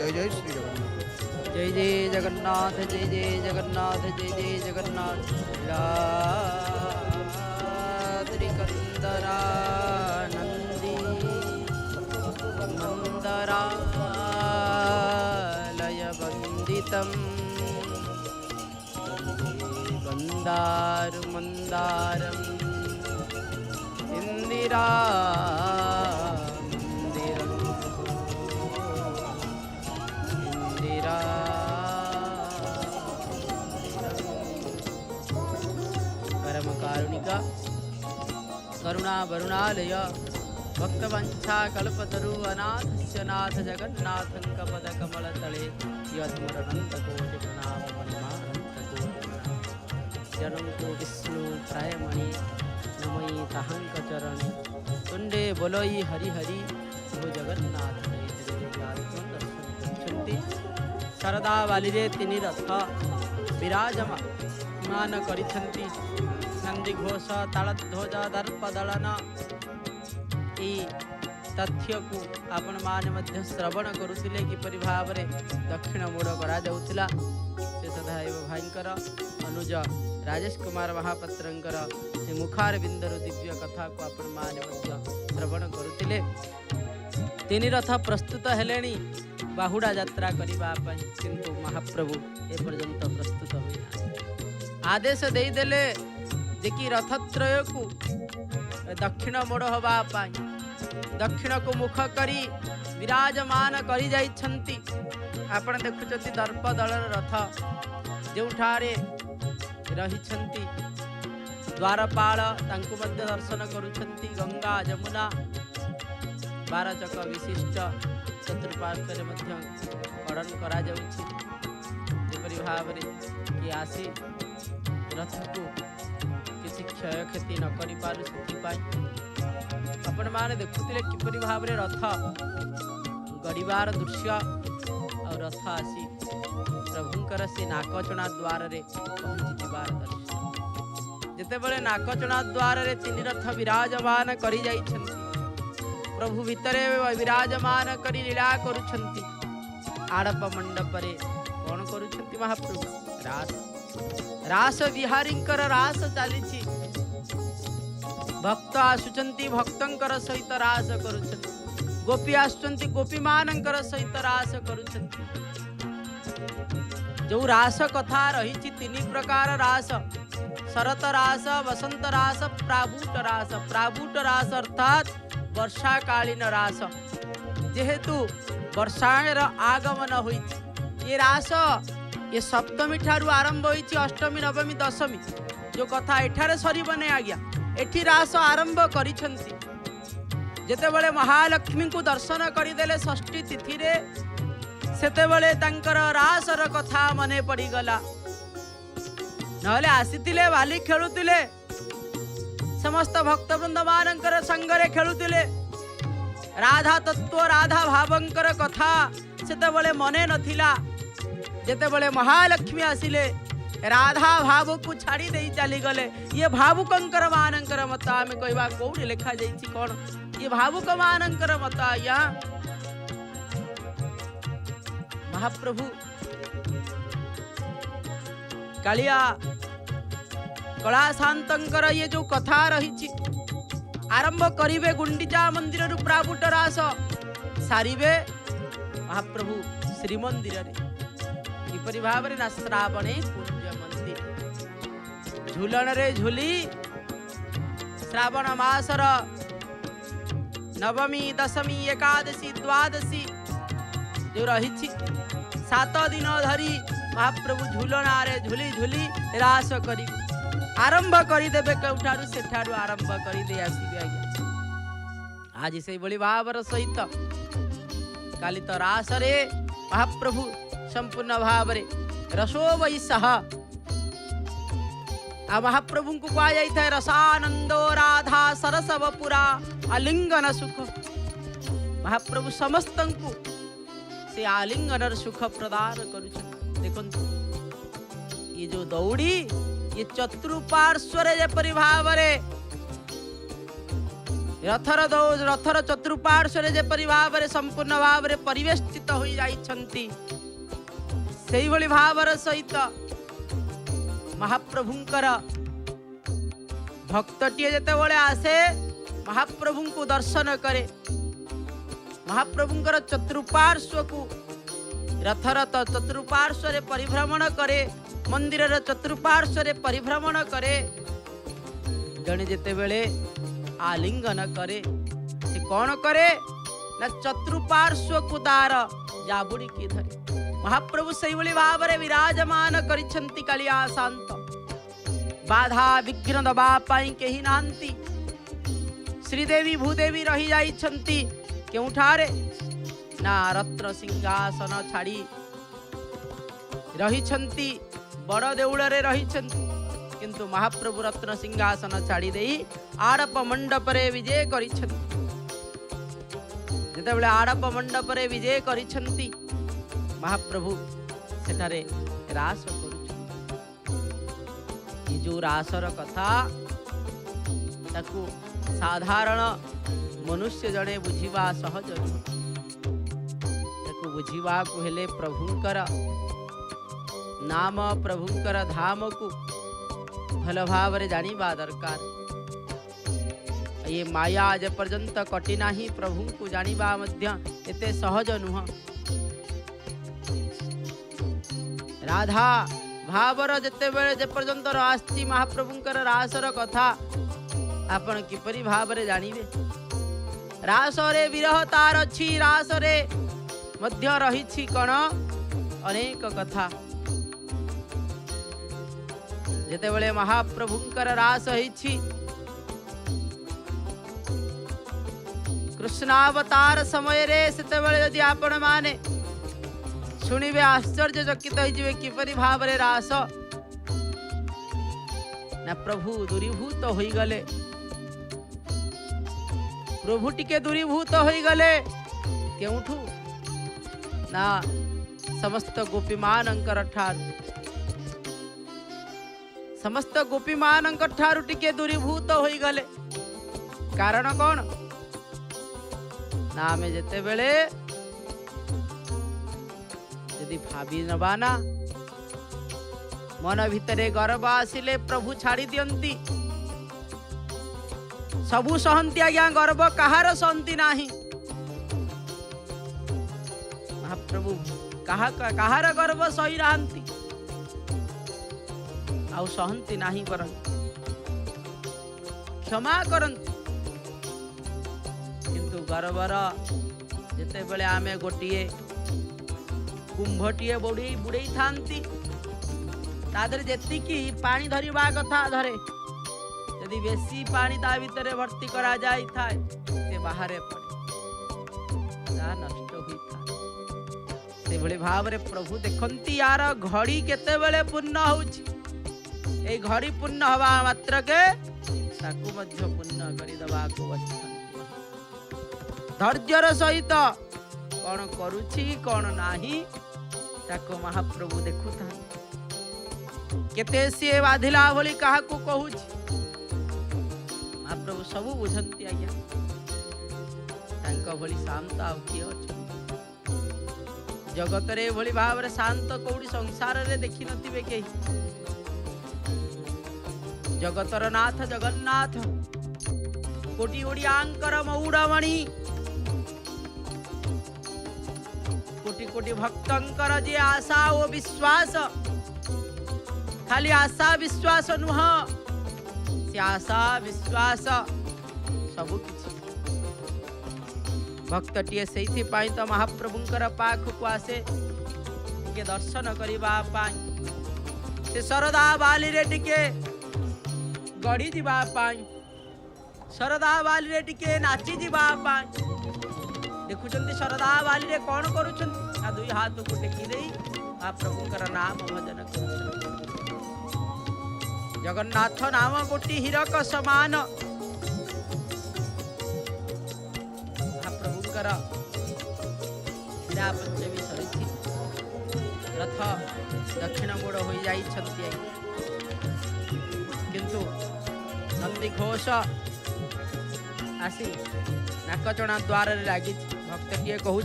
जय जय श्री जगन्नाथ। जय जय जगन्नाथ, जय जय जगन्नाथ, जय जय जगन्नाथ। त्रिकंदरानंदी मंदरालय वंदितम मंदार मंदारम इंदिरा इंदिरा परम कारुणिका करुणा वरुणालय भक्तवंशा कल्पतरु अनाथस्य नाथ जगन्नाथं कपद कमल तले यत्मरणंत कोटि प्रणाम मणिमानंत कोटि प्रणाम जनम को विष्णु प्रायमणि नमयि तहंक चरण तुंडे बोलोई हरि हरि हो जगन्नाथ दर्शन शारदा बाली तीन रथ विराजमान करिछंती नंदी घोष तालध्वज दर्प दलन ई तथ्य को आपण माने मध्य श्रवण करुथिले किपरि भावरे दक्षिण मोड़ करा जाउथिला से सदाएव भाईंकर अनुज राजेश कुमार महापात्रंकर से मुखार बिंदर दिव्य कथा को आपण माने मध्य श्रवण करुथिले तीन रथ प्रस्तुत हेलेनी बाहुड़ा यात्रा करबा पई किंतु महाप्रभु ए पर्यंत प्रस्तुत होइना आदेश देई देले जे कि रथत्रय को दक्षिण मोड़ होबा पई दक्षिण को मुख करी विराजमान करी जाइछंती आपण देखुछंती दर्प दलर रथ जेउठारे रहिछंती द्वारपाल तांको मध्य दर्शन करुछंती गंगा जमुना 12 चक विशिष्ट चतुर्पार्श्व मध्य कड़न करा जाउछि जेपरि भावरे कि आसी रथ को किसी क्षय क्षति न करि पारु सेति पाई आपण माने देखुतिले किपरि भावरे रथ गड़ीबार दृश्य और रथ आसी प्रभुंकर से नाकचना द्वार रे पहुंची जिबार दृश्य जेते बेले नाकचना द्वार रे तीन रथ विराजमान करि जाइछंती प्रभु भितरे विराजमान करी लीला करुछंती आड़प मंडप रे कौन करुछंती महाप्रभु रास रास विहारींकर रास चालीछि भक्त आसुचंती भक्तंकर सहित रास करुछंती गोपी आसुचंती गोपी मानंकर सहित रास करुछंती जो रास कथा रही तीन प्रकार रास शरत रास वसंत रास प्राबूट रास अर्थात वर्षा कालीन रास जेहेतु वर्षार आगमन होई ये रास ये सप्तमी ठारू आरंभ होई अष्टमी नवमी दशमी जो कथा एठारे सरीबने आज्ञा एठी रास आरंभ करिछंती जेते बेले महालक्ष्मी को दर्शन करिदेले षष्ठी तिथि रे सेते बेले तांकर रासर कथा मने पड़ी गला नहले आसीतिले बाली खेलुतिले समस्त भक्तवृंद मानकर संगरे खेलुतिले राधा तत्व राधा भावंकर कथा सेते बेले मने नथिला जेते बेले महालक्ष्मी आसिले राधा भाव को छाड़ी दे चली गले ये भावुकंकर मानकर मत आम कहवा कौड़ी लिखा जाइछि कौन ये भावुक मानकर मत या महाप्रभु कालिया कला शांतंकर ये जो कथा रही आरंभ करिवे गुंडीचा मंदिर रु प्राबुट रास सारिवे महाप्रभु श्रीमंदिर रे किपरि भावरे ना श्रावणे पूज्य मंदिर झूलन रे झूली श्रावण मासर नवमी दशमी एकादशी द्वादशी जो रही 7 दिन धरी महाप्रभु झूलना रे झूली झूली रास करी आरंभ करिदेवे केउठारू सेठारू आरंभ करिदे आसीबे आज्ञा आज से बड़ी भावर सहित काली तो रास रे महाप्रभु संपूर्ण भावरे रसो वैसह आ महाप्रभु को कहा जाता है रसानंदो राधा सरसवपुरा आलिंगन सुख महाप्रभु समस्त को से आलिंगन सुख प्रदान करुछ देखंतु ये जो दौड़ी ये चतुर्पार्श्व रे जेपरि भावरे रथर चतुर्पार्श्व जेपरि भाव संपूर्ण भाव परिवेष्टित हो जाइछंती सेही भली भावर सहित महाप्रभुंकर भक्तटिए जेतेबेले आसे महाप्रभु को दर्शन करे महाप्रभुंकर चतुर्पार्श्व को रथर चतुर्पार्श्व परिभ्रमण करे मंदिर चतुर्पार्श्व परिभ्रमण करे जने जेतेबेले आलिंगन करे से कौन करे ना चतुर्पार्श्व को तार जाबुड़ी की धरे महाप्रभु सही भली भाव विराजमान करिछंती कालिया शांत बाधा विघ्न दबा पाई केही नांती श्रीदेवी भूदेवी रही जाइछंती केउठारे ना रत्न सिंहासन छाड़ी रहिछंती बड़ देउଳରେ रहिछंती किंतु महाप्रभु रत्न सिंहासन छाड़ी देई आड़प मंडप रे विजय करिछंती जेतेबेले आड़प मंडप रे विजय करिछंती महाप्रभु सेठारे रास करुछंती जो रासर कथा ताकू साधारण मनुष्य जड़े बुझीबा सहज ताकू बुझीबा को हेले प्रभुंकर नाम प्रभुंकर धाम को भल भाव जानिबा दरकार ये माया आज पर्यंत कटी नाही प्रभु को जानिबा मध्य एते सहज नुह राधा भावर जेतेबेले जे पर्यंत आस्ती महाप्रभुंकर रासर कथा आपण किपरि भावरे जानिबे रासरे विरह तार अछि रासरे मध्य रहिछि कण अनेक कथा जेतेबेले महाप्रभुंकर रास होइछि कृष्णावतार समय रे सेतेबेले यदि आपण माने सुनिबे आश्चर्यचकित होइजिबे किपरि भावरे रास ना प्रभु दूरीभूत होई गले प्रभु टिके दूरीभूत होई गले केउठू ना समस्त गोपी मानंकर ठार समस्त गोपी मानंकर ठारू टिके दूरीभूत होई गले कारण कौन ना आमे जेते बेले यदि भावी नबाना मन भितरे गर्व आसिले प्रभु छाड़ी दियंती सबु सहंती आज्ञा गर्व कहार सहंती नाही महाप्रभु कहार गर्व सही रहांती आउ सहंती नाही करंती क्षमा करंती किंतु गर्वर जेते बेले आमे गोटिए कुंभटिए बुड़ई थांती तादर जेतिकी पानी धरिबा कथा धरे यदि बेसी पानी ता भितरे भर्ती करा जाई थाए से बाहरे पड़े ता नष्ट होई था से भली भाव रे प्रभु देखंती यार घड़ी केते बेले पूर्ण होउची ए घड़ी पूर्ण हवा मात्र के ताकू मध्य पूर्ण करी दबा को वचन धैर्यर सहित कौन करुछि कौन नाही ताको महाप्रभु देखुता केते से बाधिला भली काहा को कहूछि महाप्रभु सब बुझंती आज्ञा तांको भली शांत आ किए अछि जगत रे भली भाव रे शांत कोडी संसार रे देखि नथिबे के जगतर नाथ जगन्नाथ कोटी ओडियांकर मौड़मणि कोटी कोटी भक्तंकर जे आशा ओ विश्वास खाली आशा विश्वास नुह से आशा विश्वास सबु किछि भक्तटिए सेइथि पाई तो महाप्रभुंकर पाख को आसे के दर्शन करिबा पाई से सरदा बाली रे टिके गड़ी जीवा पाई शरदा बाली रे टिके नाची जीवा पाई देखुचंती शरदा बाली रे कौन करूचंती आ दुई हाथ को टेकी देई आ प्रभुंकर नाम भजन करूचंती जगन्नाथ नाम गोटी हीरक समान आ प्रभुंकर हीरा पंचमी सरिछि रथ दक्षिण मोड़ हो जाई छंती किंतु नंदी घोष आसी नाकचଣା द्वार लगी भक्तटीए कहूँ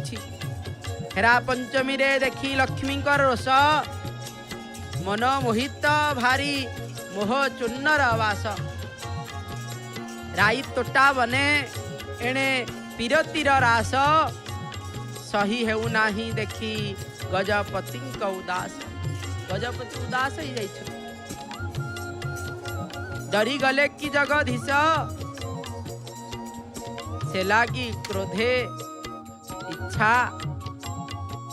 हेरा पंचमी रे देखी लक्ष्मी रोष मन मोहित भारी मोह चूर्णर वास राई तोटा बने एणे पीरतीर रास सही हेउ नाही देखी गजपति उदास गजपति उदास ही जाइछ डरी गले कि जगधीश से लागी क्रोधे इच्छा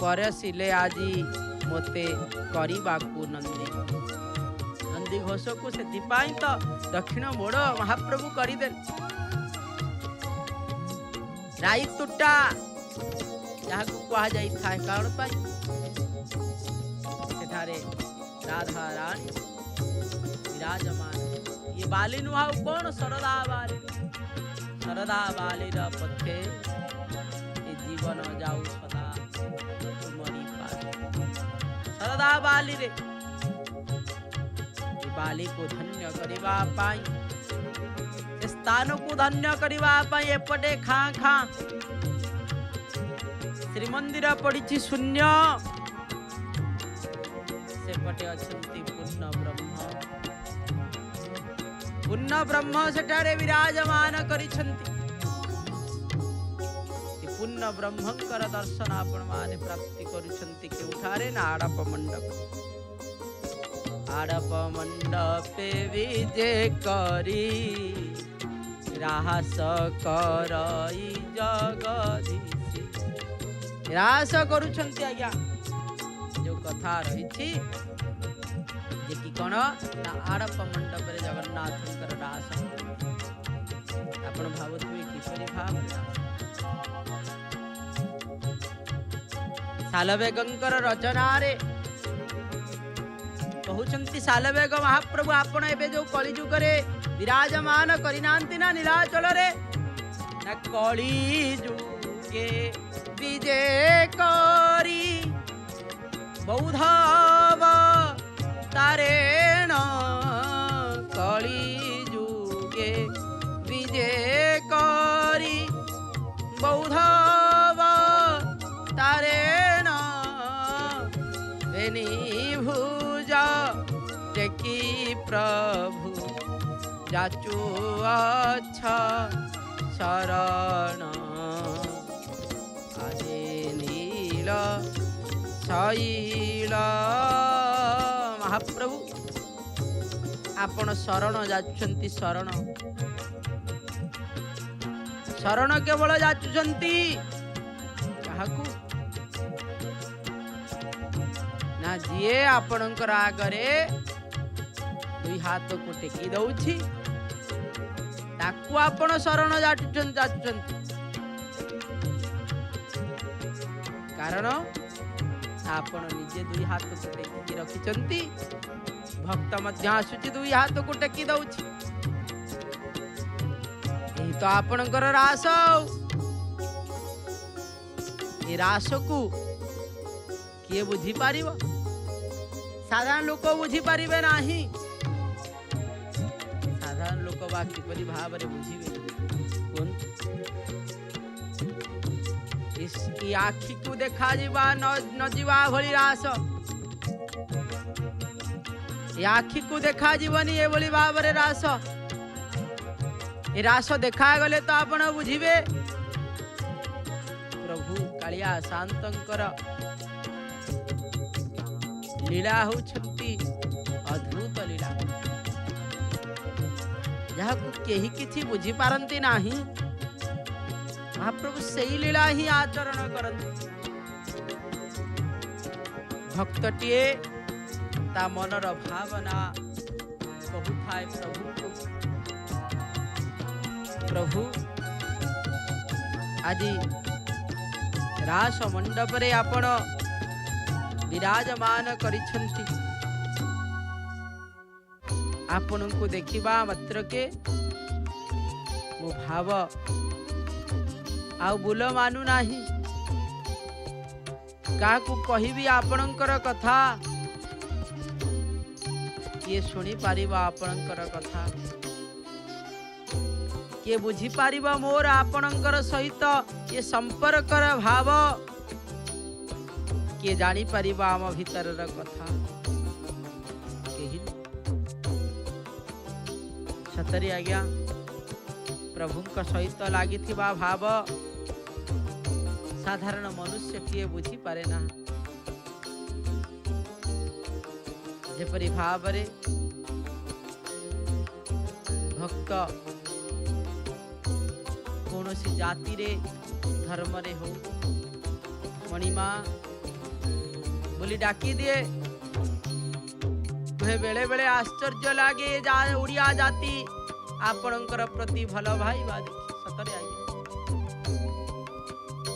परसिले आजी मोते करिबाकू नंदी घोष को से तो दक्षिण मोड़ महाप्रभु करदे राई तुटा जहाँ कह जाए कारण पाई सेठारे राधा रानी विराजमान ये बाली नुआ कौन सरदा बाली पथे ये जीवन जाऊ सदा तुमरी सरदा बाली रे बाली को धन्य करिबा पाई स्थान को धन्य करिबा पाई एपटे खां खां श्रीमंदिर पड़ी शून्य सेपटे अछंती पूर्ण ब्रह्म सेठारे विराजमान करिछंती पूर्ण ब्रह्मंकर दर्शन आपण माने प्राप्ति करुछंती केउठारे ना आड़प मंडपे विजे करी राहस करई जगदीश रास करुछंती आज्ञा जो कथा रही जे कि कौन ना आड़प मंडप रे जगन्नाथंकर रास आपण भावुथिबे किपरि भाव सालवेगंकर रचना रे कहउछंती सालवेग महाप्रभु आपण एबे जो कलिजुग रे विराजमान करिनांती ना नीलाचल रे ना कलिजुगे विजे करी बौद्धव तारेण कलिजुगे विजे करी बौद्धव तारेण बेनी भुजा टेकी प्रभु जाचु अच्छा शरण आदे नील शैल महाप्रभु आपण शरण जाचुंती शरण शरण केवल जाचुंती काहाकू ना जीए आपणकर आगरे दुई हाथ को टेकी दउछि ताकू आपण शरण जाचुंती कारण आपण निजे दुई हाथ को टेकी रखिचंती भक्त मध्य आसुची दुई हाथ को टेकी दउछि एही तो आपणकर रास ए रास को किए बुझी पारिबो साधारण लोक बुझी पारिबे नाही साधारण लोक बा किपरि भाव रे बुझिबे कोन इसकी आखि को देखा जीवा न जीवा भली रास ये आखि को देखा जीवनी ए भली भाव रे रास ए रास देखा गले तो आपण बुझिबे प्रभु कालिया शांतंकर लीला होछंती अद्भुत लीला जहाँ को केही किछि बुझी पारंती नाही महाप्रभु सेई लीला ही आचरण करंती भक्तटिए ता मनर भावना कहूथाय प्रभु आदि रास मंडप रे आपण विराजमान करिछंती आपण को देखिबा मात्र के मो भाव आउ बुल मानु नाही काकू कहिबी आपणकर कथा किए सुनी पारिबा आपणकर कथा किए बुझी पारिबा मोर आपणकर सहित ये संपर्कर भाव किए जानी पारिबा आम भीतर कथा केही सतरी आज्ञा प्रभुंक सहित लागी भाव साधारण मनुष्य किए बुझी पारे ना जेपरि भाव रे भक्त कौनसी जाति रे धर्म रे हो मणिमा बोली डाकी दिए बेले बेले आश्चर्य लागे ओडिया जाति आपणकर प्रति भल भाई देखी सतरे आज्ञा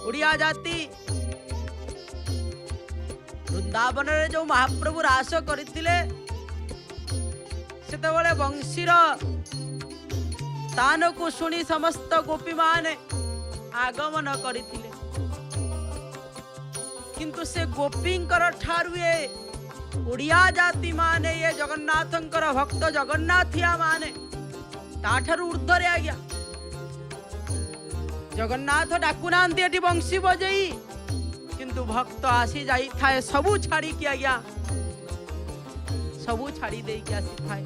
ओडिया जाति वृंदावन रे जो महाप्रभु रास करथिले सेतेबेले वंशीर तान को सुनी समस्त गोपी माने आगमन करथिले किंतु से गोपींकर ठारू ये ओडिया जाति माने ये जगन्नाथंकर भक्त जगन्नाथिया माने ताठारू ऊर्ध्वरे आज्ञा जगन्नाथ डाकुनांती एटी बंशी बजेई किंतु भक्त आसी जाई थाए सबू छाड़ी की आज्ञा सबू छाड़ी दे के आसी थाए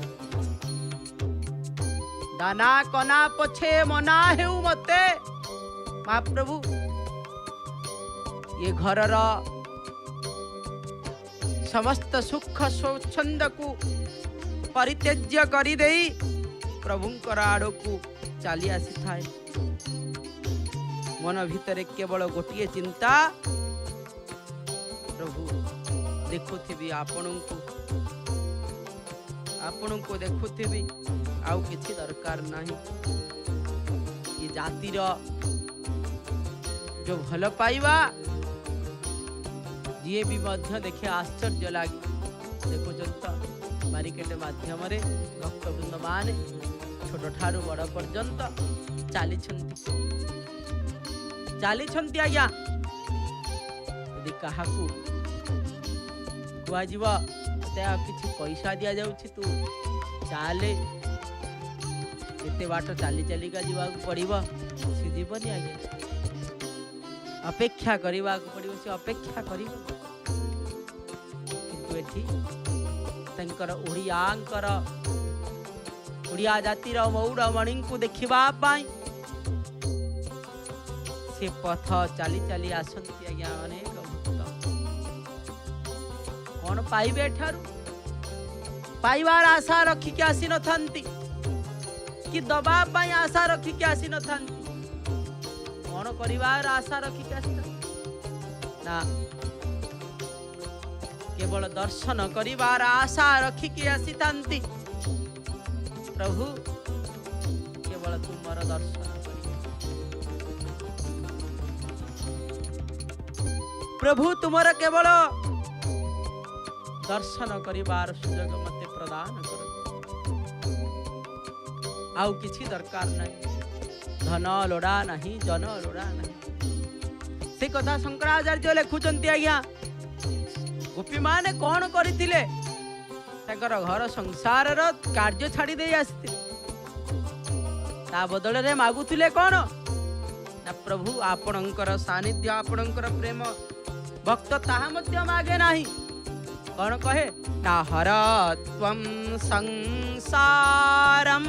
दाना कना पछे मना हेउ मते महाप्रभु ये घरर समस्त सुख स्वच्छंद को परित्यज्य करी देई प्रभुंकर आड़ को चली आसी थाए मन भीतर केवल गोटे चिंता प्रभु देखुथि आपण को देखुथि आउ किछि दरकार नहीं ये जातिर जो भल पाइबा जी भी मध्य देखे आश्चर्य लगे देखुं मार्केट माध्यम भक्तवृंद मान छोट ठारू बड़ पर्यंत चली आज्ञा यदि क्या कि पैसा दि जाऊँ तू चाले एते बाट चली चलिका जावाक पड़ो सी जीवनी आज्ञा अपेक्षा करने पड़ो से अपेक्षा कर ओडिया जातिर मौड़मणि को देखा से पथ चली चली आसंती आज्ञा अनेक भक्त कौन पाइबे ठारू पाइबार आशा रखिक आसी न कि दबा पाई आशा रखिक आसी न कौन करिवार आशा रखिक आसी ना केवल दर्शन करिवार आशा रखिक आसी प्रभु केवल तुमर दर्शन प्रभु तुमर केवल दर्शन करिवार सुजोग मते प्रदान कर आउ किछि दरकार नहीं धन लोड़ा नहीं जन लोड़ा नहीं से कथा शंकराचार्य लिखुचंती आज्ञा गोपी माने कौन करथिले ताकर घर संसार रो कार्य छाड़ी दे आस्ते ता बदल रे मागुथिले कौन ना प्रभु आपणकर सानिध्य आपणकर प्रेम भक्त ताहा मध्य मागे नाही कौन कहे ना हर त्वं संसारम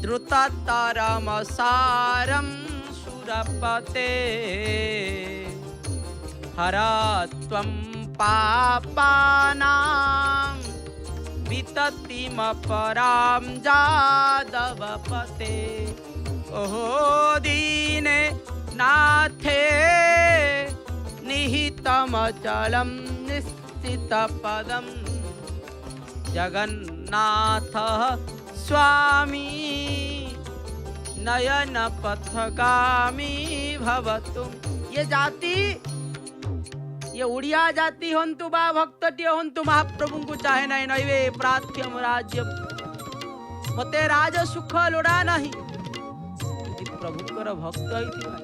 द्रुततरम सारम सुरपते हर त्वं पापानां विततिम पराम जादवपते ओहो दीने नाथे निहितमचलं निश्चितपदं जगन्नाथ स्वामी नयन पथगामी भवतु। ये जाति ये उड़िया जाति हंतु बा भक्तटी हंतु महाप्रभु को चाहे नहीं नैवे प्रार्थ्यम राज्य मते राज सुख लोड़ा नहीं यदि प्रभुकर भक्त होइथिबा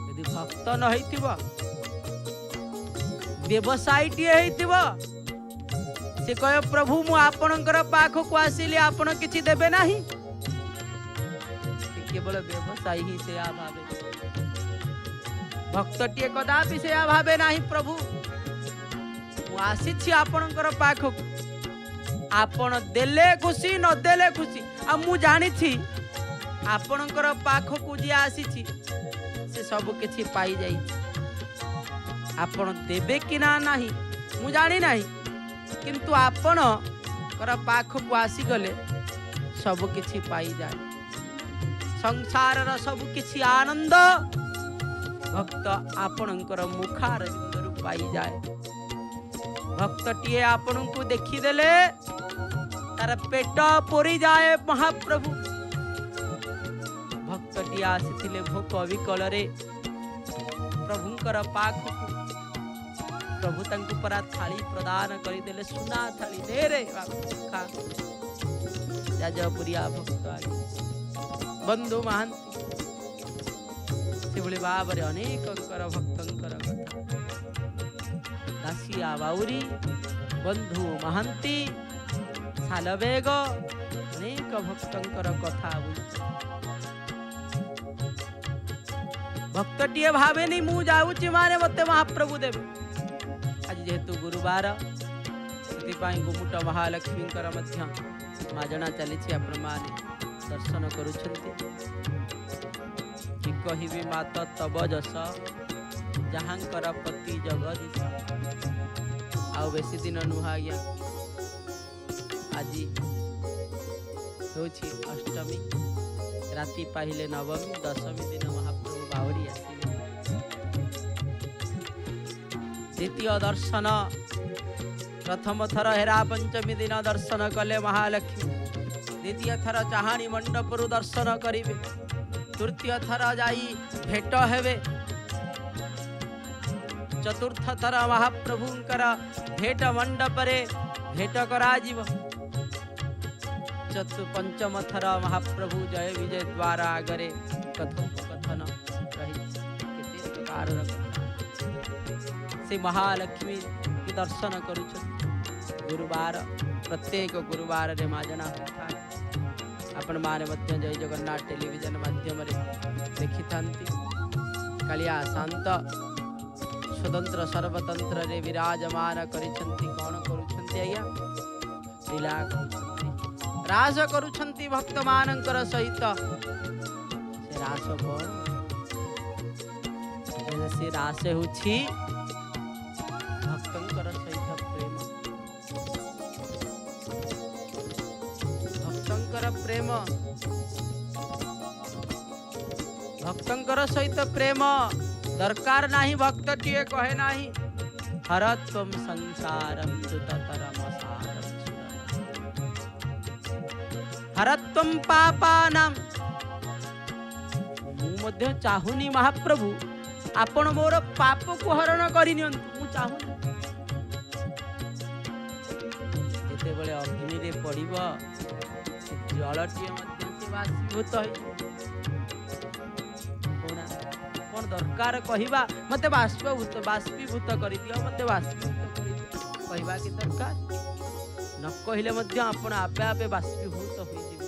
यदि भक्त न होइथिबा व्यवसायटी होइथिबा से कहे प्रभु मु आपणकर पाख को आसिली आपण किछि देबे नाही केवल व्यवसायी ही से भावे, भक्तटीए कदापि से भावे नाही। प्रभु आसी आपणकर पाखक, आपण देले खुशी न देले खुशी, आ मु जानी आपणकर पाखक जी आसी से सब किछि पाई जाई। आपण देबे कि ना नाही मु जानी नाही, किंतु आपण कर पाखक आसी गले सब किछि पाई जाए। संसार सब किछि आनंद भक्त आपणकर मुखार बिंदु पाई जाए। भक्तटीए आपण को देखीदेले तार पेट पोरी जाए। महाप्रभु भक्तटी आसीथिले भोक विकल रे प्रभुंकर पाखक, प्रभु तंकु परा थाली प्रदान करिदेले, सुना थाली दे रे खा। जाजपुरिया भक्त आगे बंधु महांती से भाव में अनेक भक्तंकर कथा, दासिया बाउरी बंधु महांती सालबेग अनेक भक्तंकर कथा। भक्तटीए भावेनी मु जाऊची माने मते महाप्रभु देवे। आज जेहेतु गुरुवार से गुमुट महालक्ष्मींकर माजना चली आपण माने दर्शन करुछंती। कहिबी मात तब जस जहांकर पति जगदीश। आ बेसी दिन नुहा आज्ञा, आज होछि अष्टमी, राति पाहिले नवमी, दशमी दिन महाप्रभु बावड़ी आसिले। द्वितीय दर्शन प्रथम थर हेरा पंचमी दिन दर्शन कले महालक्ष्मी, द्वितीय थर चाहाणी मंडपरु दर्शन करिवे, तृतीय थर जाई भेट हेवे, चतुर्थ थर महाप्रभुंकर भेट मंडपरे भेट कराजिव, पंचम थर महाप्रभु जय विजय द्वारा आगरे कथोपकथन रही प्रकार से महालक्ष्मी के दर्शन करुछन। गुरुवार प्रत्येक गुरुवार रे माजना होता है। आपण माने मध्य जय जगन्नाथ टेलीविजन माध्यम देखि थांती। कालिया शांत स्वतंत्र सर्वतंत्र रे विराजमान करिछंती। कौन करुछंती आज्ञा? लीला करुछंती, रास करुछंती भक्त मानकर सहित। से रास कौन? से रास होछि भक्तंकर सहित प्रेम, भक्तंकर प्रेम, भक्तंकर सहित प्रेम दरकार नाही। भक्तटीए कहे नाही हरत्वम संसारम दुततरम सारम हरत्वम पापानाम। मु मध्य चाहुनी महाप्रभु आपण मोर पाप को हरण करिनियंतु, मु चाहुनी। जेतेबेले अग्नि रे पड़िब जलटीए मध्य से बाष्पीभूत कौन दरकार कहवा मते बाष्पीभूत कर दियो, मते बाष्पीभूत कर कहवा की दरकार न कहले मध्य आपण आपे आपे बाष्पीभूत हो जिवे।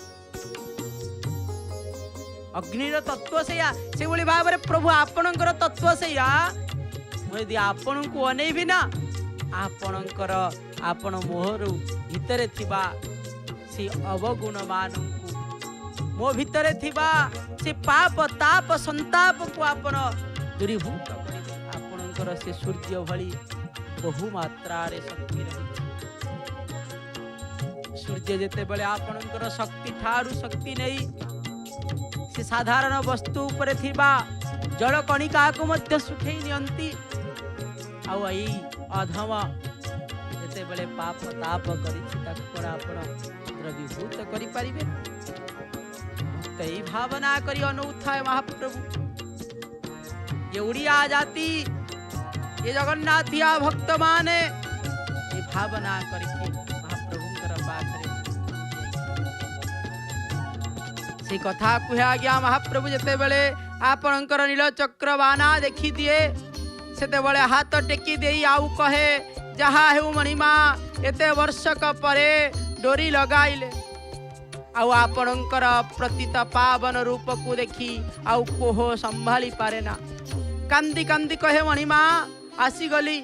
अग्निर तत्व सेया से बोली भाव रे प्रभु आपणकर तत्व सेया। यदि आपण को अनेबी ना आपणकर आपण मोहरु भितरे थिबा से अवगुण मानू मो भितरे थिबा से पाप ताप संताप को आपण दूरीभूत करिवे। आपणकर से सूर्य भली बहु मात्रा रे शक्ति रही। सूर्य जेते बेले आपणकर शक्ति ठारू शक्ति नहीं से साधारण वस्तु उपरे थिबा जल कणिका को मध्य सुखई नियंती। आउ एई अधम जेते बेले पाप ताप करिछि ताको पर आपण द्रवीभूत करि परिबे। तई भावना करी अनुत्थाय महाप्रभु ये उड़िया जाति ये जगन्नाथिया भक्त माने ये भावना करी महाप्रभुंकर पाखरे से कथा कुहा गया। महाप्रभु जेते बेले आपणकर नील चक्र बाना देखी दिए सेते बेले हाथ टेकी देई आउ कहे जहा हेउ मणिमा एते वर्षक परे डोरी लगाइले। आउ आपणकर प्रतीत पावन रूप को देखी आउ कोह संभाली पारे ना। कांदी कांदी कहे मणिमा आसीगली,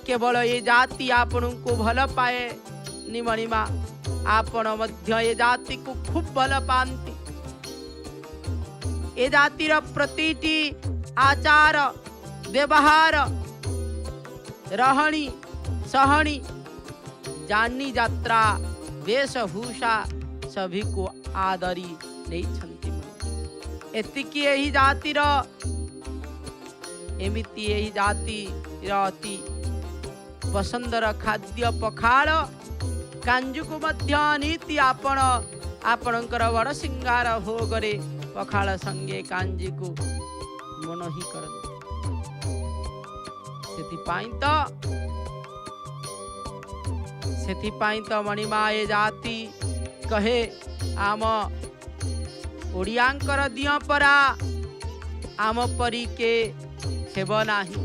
केवल ये जाति आपण को भल पाए नि मणिमा, आपण मध्य ये जाति को खूब भल पाती। ए जातिर प्रतिटी आचार व्यवहार रहणी सहणी जानी यात्रा वेशभूषा सभी को आदरी नहीं। एतिकी यही जातिर एमिति यही जातिर अति पसंदर खाद्य पखाल कांजू को मध्य नीति आपण आपणकर बड़ सिंगार भोगरे पखाल संगे कांजी को मन ही करते। सेथिपाई तो मणिमा ए जाति कहे आम ओडियांकर दिय परा आम परी के हेब नाही।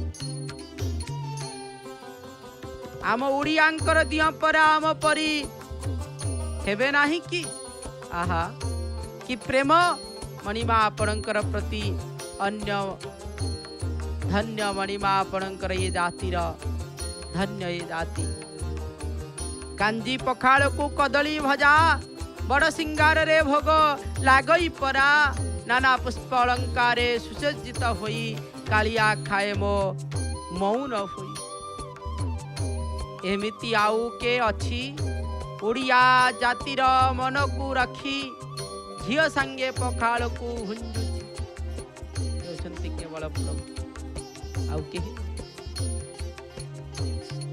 आम ओडियांकर दिय परा आम परी हेबे नाही कि आहा कि प्रेम मणिमा आपणकर प्रति अन्य धन्य मणिमा आपणकर ये जातिर धन्य ये जाति। कांजी पखाल को कदली भजा बड़ सिंगार रे भोग लागई परा नाना पुष्प अलंकारे सुसज्जित होई कालिया खाए मो मौन होई। एमिति आउ के अछि ओडिया जातिर मन को रखी झियो संगे पखाल को हुंजुची केवल प्रभु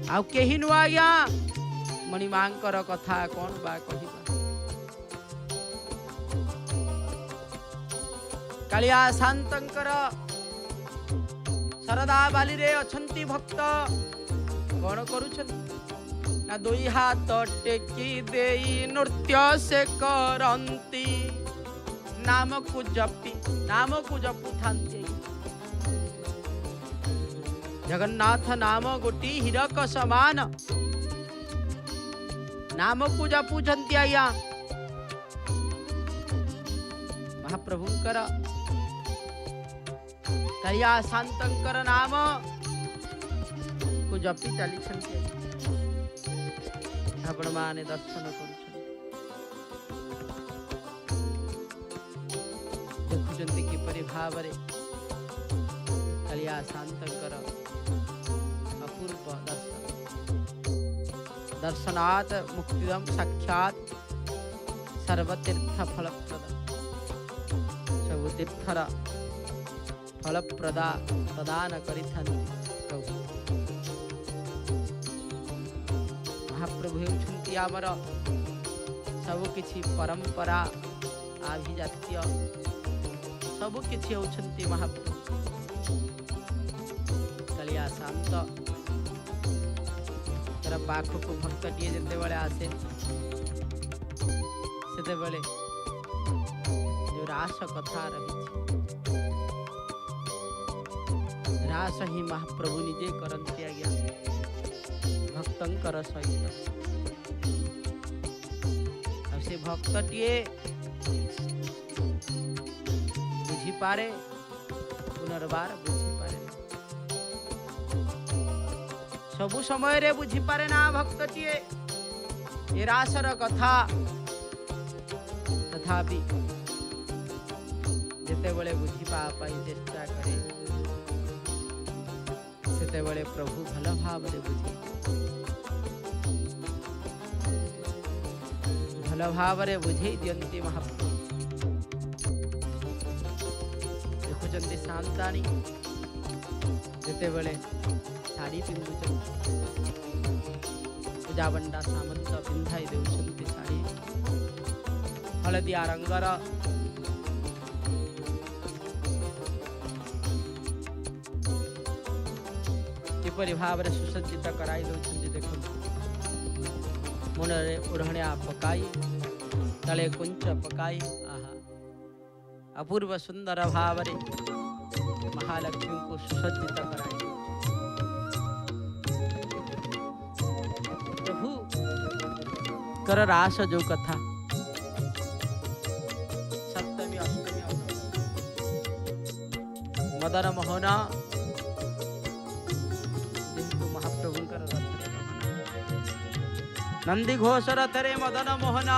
आउ केही नु आज्ञा। मणिमांकर कथा कौन बा कहिबा। कालिया शांतंकर शरदा बाली रे अछंती भक्त कौन करूछंती ना दुई हाथ टेकी देई नृत्य से करंती नाम को जपु थांती। जगन्नाथ नाम गोटी हीरक समान नाम को जपूछंती आया महाप्रभुंकर कालिया शांतंकर नाम को जपी चली आपण माने दर्शन देखुचंती किपरि भावरे कालिया शांतंकर अपूर्व दर्शनात् मुक्तिदम साक्षात सर्वतीर्थ फलप्रद सब तीर्थर फलप्रदा प्रदान करिथान्ति प्रभु। महाप्रभु हेउछन्ति आमर सब किछि परंपरा आभिजात्य सब किछि हेउछन्ति महाप्रभु। कालिया शांत पाख को भक्त टीए जिते बड़े आसे सेते बड़े जो रास कथा रही रास ही महाप्रभु निजे करंती आज्ञा भक्तंकर सहित। अब से भक्त टीए बुझी पारे पुनर्बार बुझी पारे सबु समय रे बुझी पारे ना भक्त टीए ये रासर कथा। तथापि जेते बळे बुझी पाई चेष्टा करे सेते बळे प्रभु भल भाव रे बुझी भल भाव रे बुझे दियंती महाप्रभु। देखुचंती शांतानी जेते बळे साड़ी पिंधुचंती पूजा बंडा सामंत पिंधाई देउछंती साड़ी हलदिया रंगर किपरि भाव रे सुसज्जित कराई देउछंती। देखंतु मुनरे ओढ़णिया पकाई तले कुंच पकाई आहा अपूर्व सुंदर भाव रे महालक्ष्मी को सुसज्जित कराई। कर रास जो कथा मदन मोहन जेहेतु महाप्रभुंकर रथ नंदी घोष रथरे मदन मोहन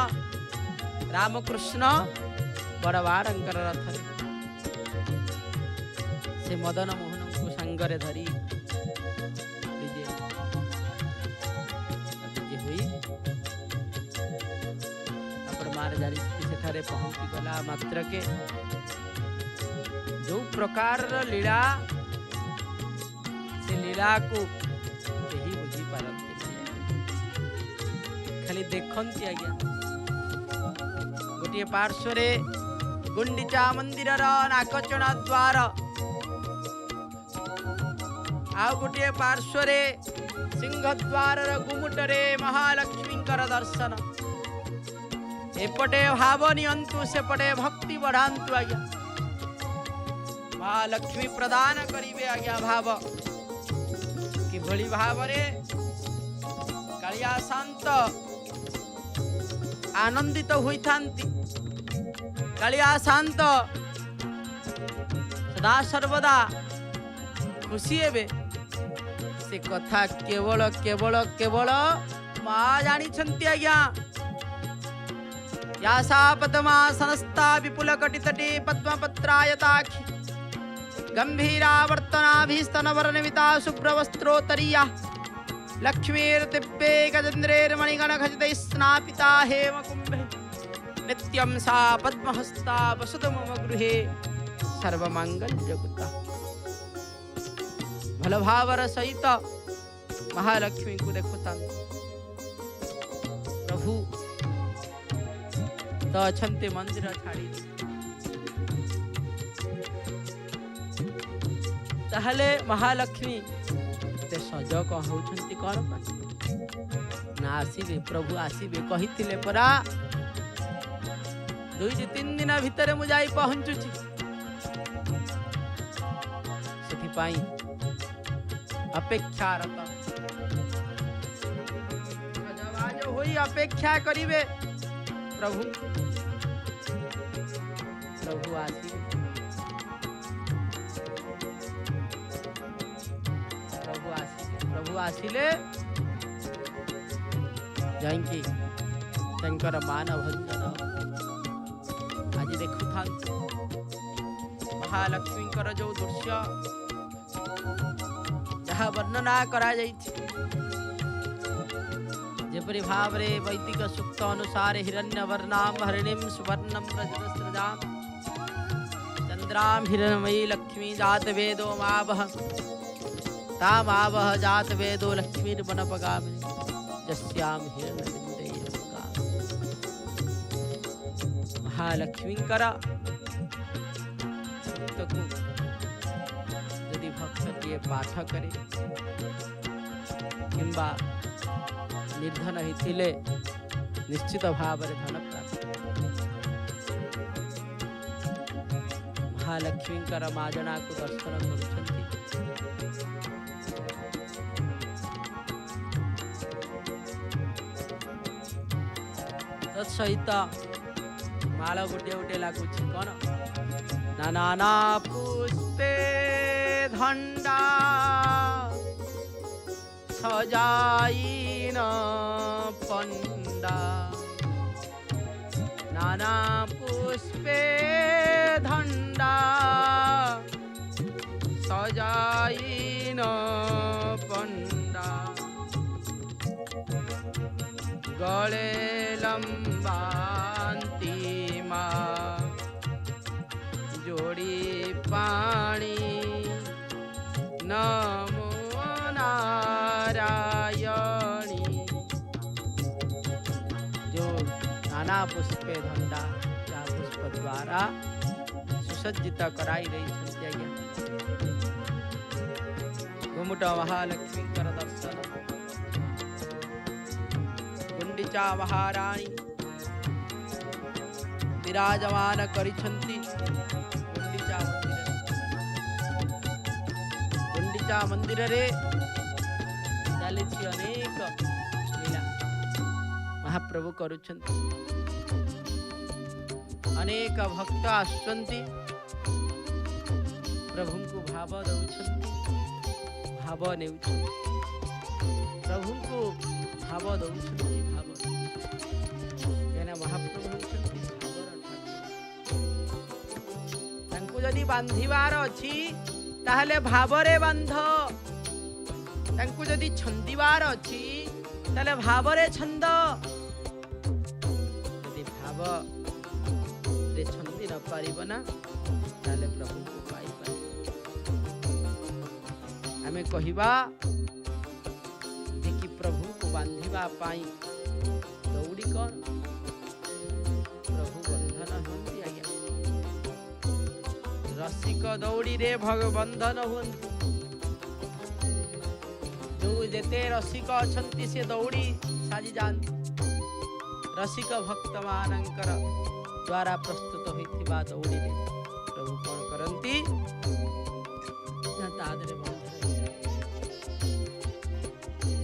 रामकृष्ण बड़वाड़ंकर रथरे से मदन मोहन को संगरे धरी विजय हुई अपन मार जारी सेठारे पहुंची गला मात्र के जो प्रकार लीला से लीला को यही बुझी पारती खाली देखती आज्ञा गोटे पार्श्व गुंडीचा मंदिर नाकचना द्वार आउ गोटे पार्श्व सिंहद्वार गुमुटरे महालक्ष्मी दर्शन एपटे भाव नियंतु सेपटे भक्ति बढ़ांतु आज्ञा महालक्ष्मी प्रदान करिवे आज्ञा भाव किभली भाव रे कालिया शांत आनंदित होइथांती कालिया शांत सदा सर्वदा खुशी हेबे से कथा केवल केवल केवल मां जानी छंती आज्ञा यासा पद्मा संस्था विपुल कटितटे पद्मपत्रायताखि गंभीरावर्तनाभिस्तनवर्णविता शुभ्रवस्त्रोत्तरीया लक्ष्मीर्दिव्ये गजेन्द्रैर्मणिगणखचितैः स्नापिता हेमकुम्भे नित्यं सा पद्महस्ता वसतु मम गृहे सर्वमंगल्यकुता भल भावर सहित महालक्ष्मी को देखुता प्रभु तो अछंते मंदिर छाड़ी ताहले महालक्ष्मी ते सज कौन होउछंती कौन ना आसीबे प्रभु आसीबे कहिथिले परा 2-3 दिन भितर मु जाई पहुंचुची सेथि पाई अपेक्षारत आज होई अपेक्षा करिवे प्रभु प्रभु आसी प्रभु आसिले जाइंकी शंकर मान भंजन आज देखु था महालक्ष्मी जो दृश्य जहाँ वर्णना करा जेपरी भाव रे वैदिक सूक्त अनुसार हिरण्यवर्णाम हरिणीम सुवर्णम रजतस्रजाम चंद्राम हिरण्मयी लक्ष्मी जात वेदो मावह तामावह जात वेदो लक्ष्मीर्वनपगामिनी यस्याम हिरण्यबिंदयेऽनुगा महालक्ष्मींकर सूक्त को यदि भक्त के पाठ करे किंबा निर्धन हिथिले निश्चित भाव धन प्राप्त महालक्ष्मींकर माजना को दर्शन करुछंती तत्सहित माल गोटे गोटे लगुच कौन नाना पुष्पे धंडा सजाइन पंडा नाना पुष्पे धंडा सजाइन पंडा गले लंबांती माँ जोड़ी पानी नमो नारायणी जो नाना पुष्पे धंडा या पुष्प द्वारा सुसज्जित कराई रही घुमुट महालक्ष्मी कर दर्शन गुंडीचा महाराणी विराजमान करिछंती गुंडीचा मंदिर रे चली अनेक लीला महाप्रभु करुछंती अनेक भक्त आसुचंती प्रभु को भाव दौछंती भाव नेउछंती प्रभु को भाव दौछंती भाव केना महाप्रभु होछंती भावर ठाकुर तांको जदी बांधिबार अछि ताहले भावरे बांध तांको जदी छंदीबार अछि ताहले भावरे छंद जदी भाव रे छंदी न पारिब ना ताहले प्रभु को पाई पाई हमें कहिबा कि प्रभु को बांधिबा पाई दौड़ी कौन प्रभु बंधन हुंती आज्ञा रसिक दौड़ी रे भग बंधन हुंती जो जेते रसिक अछंती से दौड़ी साजी जानती रसिक भक्त मानकर द्वारा प्रस्तुत होइथिबा दौड़ी रे प्रभु कौन करंती तादरे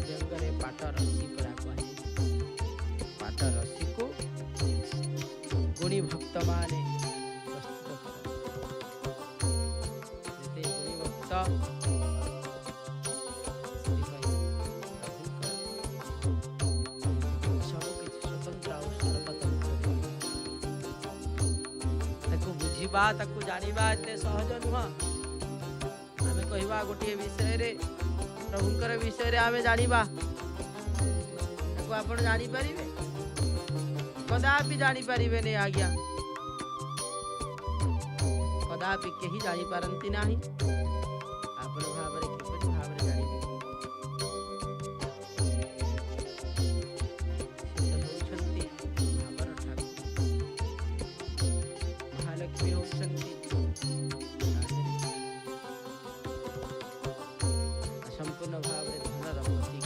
जंगरे पाट रसी परा कहि पाट रसी को गुणी भक्त माने प्रस्तुत करते गुणी भक्त ताकू जानिबा एते सहज नुह आमे कहिबा गोटे विषय रे प्रभुंकर विषय रे आमे जानिबा ताकू आपण जानि परिबे कदापि जानि परिबे ने आज्ञा कदापि केही जानि पारंती नाही आपण भाबरे किपरि भाबरे जानिबे होछंती भाबर ठाकुर महालक्ष्मी होछंती संपूर्ण भावरे धनर पति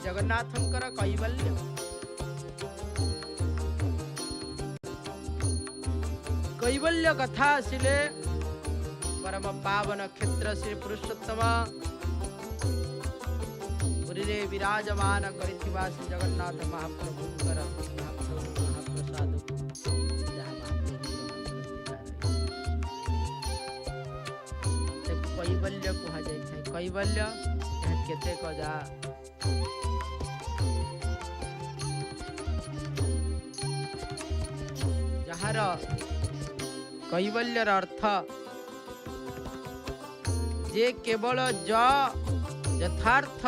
जगन्नाथंकर कैवल्य कैवल्य कथा आसिले परम पावन क्षेत्र श्री पुरुषोत्तम पुरी रे विराजमान करिथिबा श्री जगन्नाथ महाप्रभुंकर महाप्रसाद कैवल्य कहा जाय कैवल्य केते कजा जहार कैवल्यर अर्थ जे केवल यथार्थ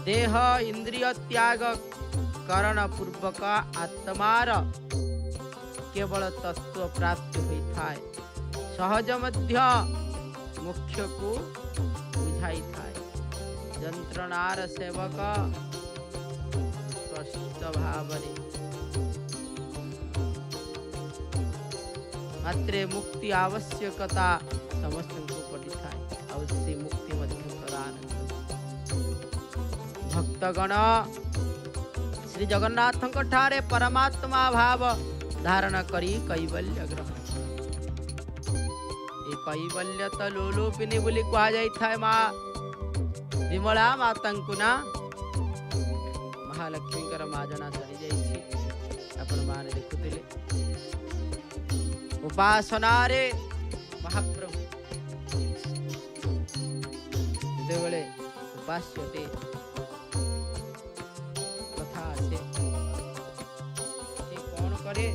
देह इंद्रिय त्याग करण पूर्वक आत्मार केवल तत्व प्राप्ति होइथाय सहज मध्य मुख्य को बुझाई थाय यंत्रणार सेवक स्पष्ट भावरे मात्रे मुक्ति आवश्यकता समस्त को पड़ी थाय अवश्य मुक्ति मध्य प्रदान भक्तगण श्री जगन्नाथ ठारे परमात्मा भाव धारण करी कैवल्य ग्रहण कैवल्य तो लोलुपिनी बोली कह जाए माँ विमला मातांकु ना महालक्ष्मी माजना सरी जाइछि आपण माने देखुतिले उपासना रे महाप्रभु जेबेले उपास्यते कथा आसे से कौन करे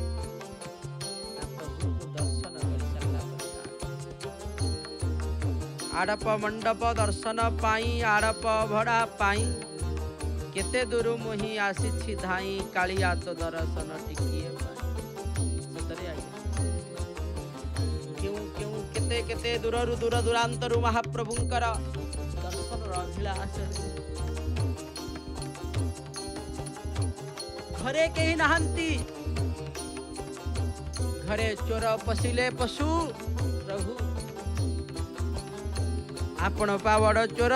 आड़प मंडप दर्शन पाई आड़प भड़ा पाई केते दूर मुही आसी धाई कालिया तो दर्शन टिकिए सतरे क्यों क्यों केते केते दूर दूरांतर महाप्रभुंकर दर्शन अभिलाष घरे कहीं नहांती घरे चोर पशिले पशु प्रभु आपण पावड़ चोर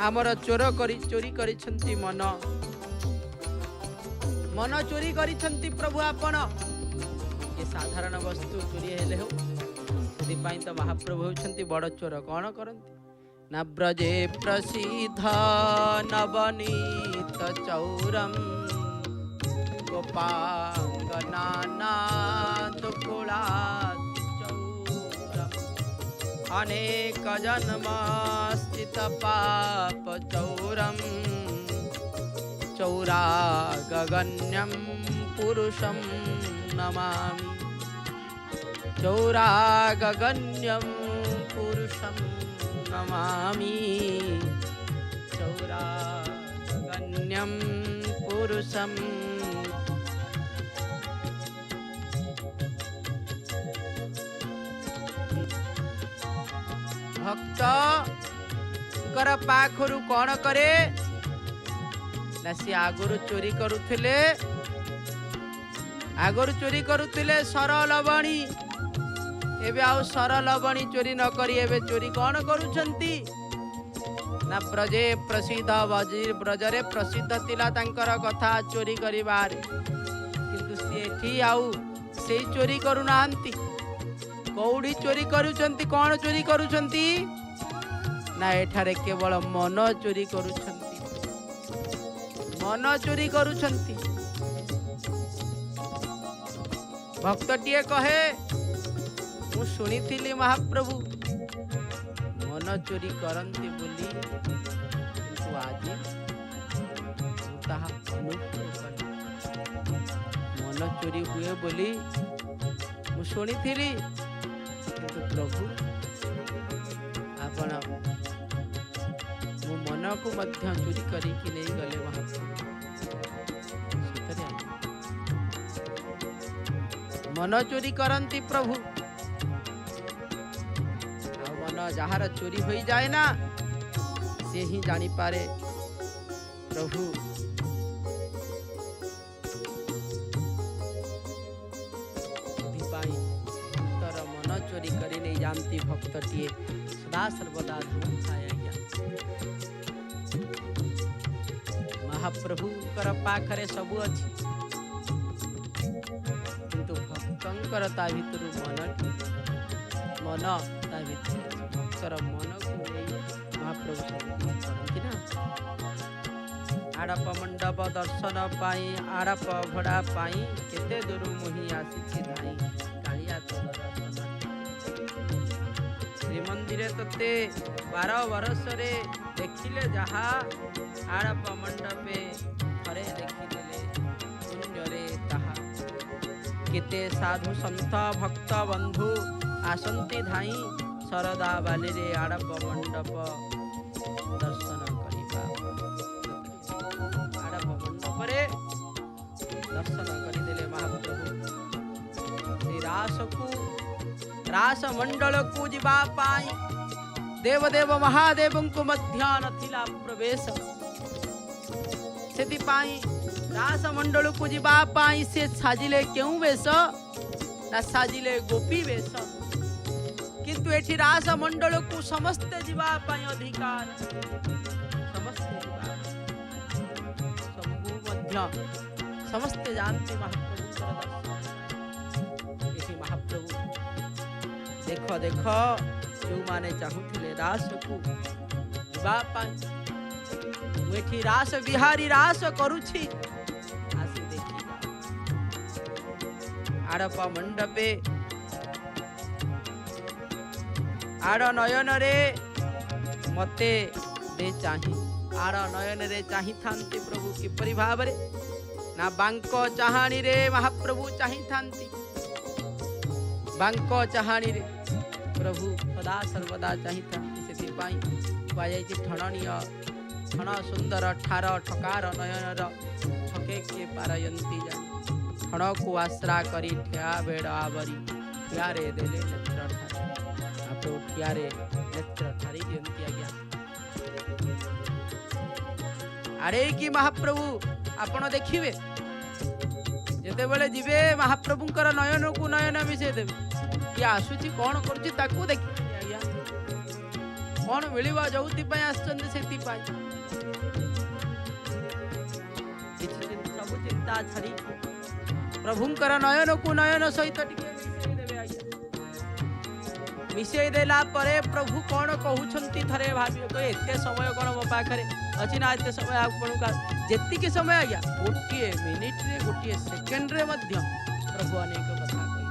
आमर चोर करी चोरी करिछंती मन मन चोरी करिछंती प्रभु आपण ये साधारण वस्तु चोरी हेले हो सेति पई तो महाप्रभु होछंती बड़ चोर कोन करंती नब्रजे प्रसिद्ध नवनीत चौरम गोपांग गगनानादुकुलात् चौरम् अनेक जन्म स्थित पाप चौरम् चौरागगण्यं पुरुषं नमामि चौरागगण्यं पुरुषं नमामि चौरागगण्यं पुरुषं। भक्त कर पाखरु कौन करे ना सी आगुरु चोरी करुथिले सरल बणी एबे आउ सरल बणी चोरी न करी एबे चोरी कौन करुछंती ना ब्रजे प्रसिद्ध ब्रजरे प्रसिद्ध तिला तांकर कथा चोरी करिबार किंतु सेठी आउ से चोरी करू नांती कौड़ी चोरी करुछंती कौन चोरी करुछंती ना एठारे केवल मन चोरी करुछंती मन चोरी करुछंती। भक्तटिए कहे मु शुणिथिली महाप्रभु मन चोरी करंती बोली किंतु आज ताहा अनुभव कली मन चोरी हुए बोली मु शुणिथिली किंतु प्रभु आपण मो मन को मध्य चोरी करी कि नहीं गले महाप्रभु मन चोरी करंती प्रभु मन जहार चोरी हो जाए ना से ही जानी पारे प्रभु तर मन चोरी करी नहीं जानती भक्तटिए सदा सर्वदा धन खाए महाप्रभु कर पाखरे सबु अछि किंतु भक्तंकर ता भितर मन ता भितर भक्तर मन को महाप्रभु सब करती ना आड़प मंडप दर्शन पाई आड़प भड़ा पाई केते दूर मुही आसी धाई कालिया तो दर्शन श्रीमंदिर तते 12 वर्ष रे देखिले जहा आड़प मंडपे थरे देखिले पुण्य रे ताहा केते साधु संत भक्त बंधु आसंती धाई शरदा बाली रे आड़प मंडप दर्शन करिबा आड़प मंडप रे दर्शन करिदेले महाप्रभु श्री रास मंडल को जिबा पाई देवदेव महादेव को मध्यान थिला प्रवेश सेति पाई रास मंडल को जिबा पाई से साजिले क्यों वेश ना साजिले गोपी वेश किंतु एठी रास मंडल को समस्त जिबा पाई अधिकार समस्त जिबा सबु मध्य समस्त जानते महाप्रभु एठी महाप्रभु देखो देखो जो माने चाहूथिले रास को जिबा पाई मुठी रास बिहारी रास करुछि आसी देखी आड़प मंडपे आड़ नयन रे मते दे चाही आड़ नयन रे चाही थांती प्रभु किपरि भाबरे ना बांको चाहाणी रे महाप्रभु चाही थांती बांको चाहाणी रे प्रभु सदा सर्वदा चाही थांती सेति पाई पाई ठणनीय क्षण सुंदर ठार ठकार नयनर ठके के पारयंती जान क्षण को आश्रा करी ठिया बेड़ आवरी ठियारे देले नेत्र ठारी आप ठियारे नेत्र ठारी दियंती आज्ञा आड़े की महाप्रभु आपण देखिबे जेते बेले जिबे महाप्रभुंकर नयन को नयन मिसे देबे कि आसुची कोन करूची ताकू देखि आज्ञा कोन मिलिबा जौति पय आछन सेति पाई सब चिंता छड़ी प्रभुंकर नयन को नयन सहित मिसई देला परे प्रभु कौन कहउछंती थरे भाबियो को एते समय कोन मो पाखरे अछि ना एते समय आपन का जेति के समय आज्ञा गोटिए मिनिट रे गोटिए सेकंड रे मध्य प्रभु अनेक कथा कही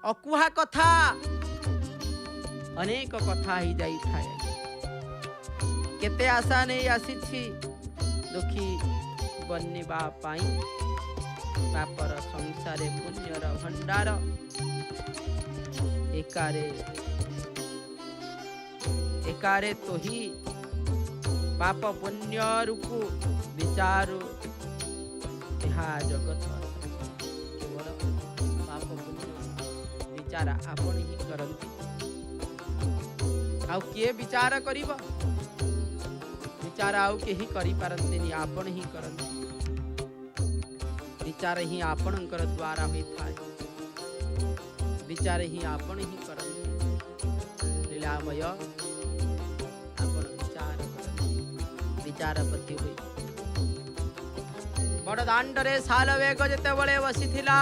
अकुहा कथा अनेक कथा ही जाई थाए केते आशा नहीं आसी दुखी बनिबा पाई पापर संसारे पुण्यर भंडार एकारे तो ही पाप पुण्य रूपु विचारु यह जगत केवल पाप पुण्य विचार आपण ही करंती आउ किए विचार करिबो विचार आउ केही करि पारंतिनी आपण ही करंती विचार ही आपणकर द्वारा होई थाए विचार ही आपण ही करंती लीलामय आपण विचार करंती विचार पति होई बड़ दांडरे साल वेग जेते बळे बसिथिला